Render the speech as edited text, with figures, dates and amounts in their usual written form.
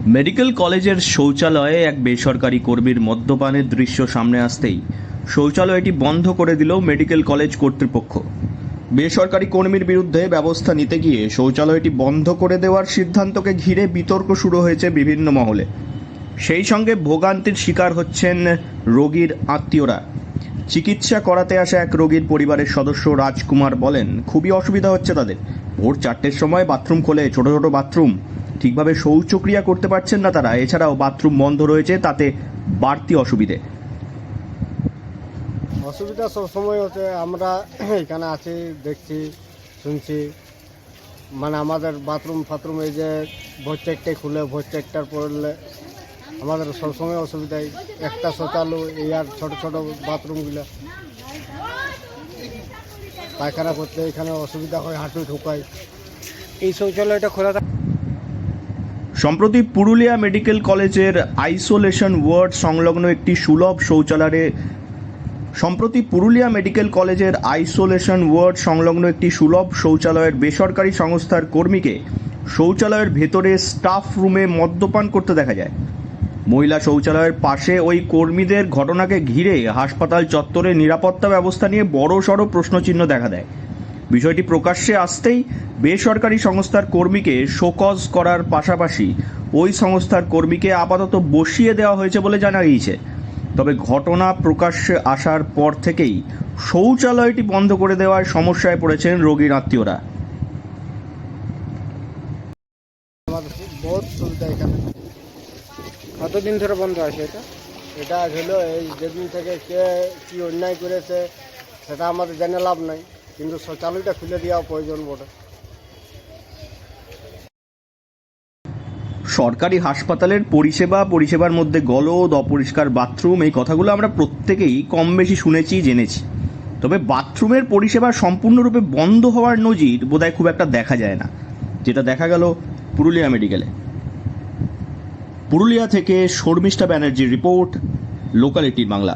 Medical কলেজের শৌচালয়ে এক বেসরকারি কর্মীর মদ্যপানের দৃশ্য সামনে আসতেই শৌচালয়টি বন্ধ করে দিল মেডিকেল কলেজ কর্তৃপক্ষ। বেসরকারি কর্মীর বিরুদ্ধে ব্যবস্থা নিতে গিয়ে শৌচালয়টি বন্ধ করে দেওয়ার সিদ্ধান্তকে ঘিরে বিতর্ক শুরু হয়েছে বিভিন্ন মহলে। সেই সঙ্গে ভোগান্তির শিকার হচ্ছেন রোগীর আত্মীয়রা। চিকিৎসা করাতে আসা এক রোগীর পরিবারের সদস্য রাজকুমার বলেন, খুবই অসুবিধা হচ্ছে তাদের। ভোর 4টের সময় বাথরুম খোলে, ছোট ছোট বাথরুম, ঠিকভাবে শৌচক্রিয়া করতে পারছেন না তারা। এছাড়াও বাথরুম বন্ধ রয়েছে, তাতে বাড়তি অসুবিধে সবসময় হচ্ছে। আমরা এখানে আছি, দেখছি, শুনছি, মানে আমাদের বাথরুম এই যে ভোর 4টে খুলে, ভোর 4টার পড়লে আমাদের সবসময় অসুবিধায়। একটা শৌচালয় এই আর ছোট ছোট বাথরুমগুলো পায়খানা করতে এখানে অসুবিধা হয়, হাঁটু ঢোকায়। এই শৌচালয়টা খোলা থাকে। সম্প্রতি পুরুলিয়া মেডিকেল কলেজের আইসোলেশন ওয়ার্ড সংলগ্ন একটি সুলভ শৌচালয়ের বেসরকারি সংস্থার কর্মীকে শৌচালয়ের ভেতরে স্টাফ রুমে মদ্যপান করতে দেখা যায়। মহিলা শৌচালয়ের পাশে ওই কর্মীদের ঘটনাকে ঘিরে হাসপাতাল চত্বরে নিরাপত্তা ব্যবস্থা নিয়ে বড়সড় প্রশ্নচিহ্ন দেখা দেয়। বিষয়টি প্রকাশ্যে আসতেই বেসরকারি সংস্থার কর্মীকে শোকজ করার পাশাপাশি ওই সংস্থার কর্মীকে আপাতত বসিয়ে দেওয়া হয়েছে বলে জানা গিয়েছে। তবে ঘটনা প্রকাশ্যে আসার পর থেকেই শৌচালয়টি বন্ধ করে দেওয়ার সমস্যায় পড়েছেন রোগীর আত্মীয়রা। আমাদের বহুত সুবিধা এখানে। কতদিন ধরে বন্ধ আছে এটা? এটা হলো এই যেদিন থেকে কে কি অন্যায় করেছে সেটা আমাদের জেনে লাভ নাই, কিন্তু শৌচালয়টা খুলে দেওয়া প্রয়োজন বটে। সরকারি হাসপাতালের পরিষেবার মধ্যে গলদ, অপরিষ্কার বাথরুম, এই কথাগুলো আমরা প্রত্যেকেই কম বেশি শুনেছি, জেনেছি। তবে বাথরুমের পরিষেবা সম্পূর্ণরূপে বন্ধ হওয়ার নজির বোধহয় খুব একটা দেখা যায় না, যেটা দেখা গেল পুরুলিয়া মেডিকেলে। পুরুলিয়া থেকে শর্মিষ্ঠা ব্যানার্জির রিপোর্ট, লোকাল 18 বাংলা।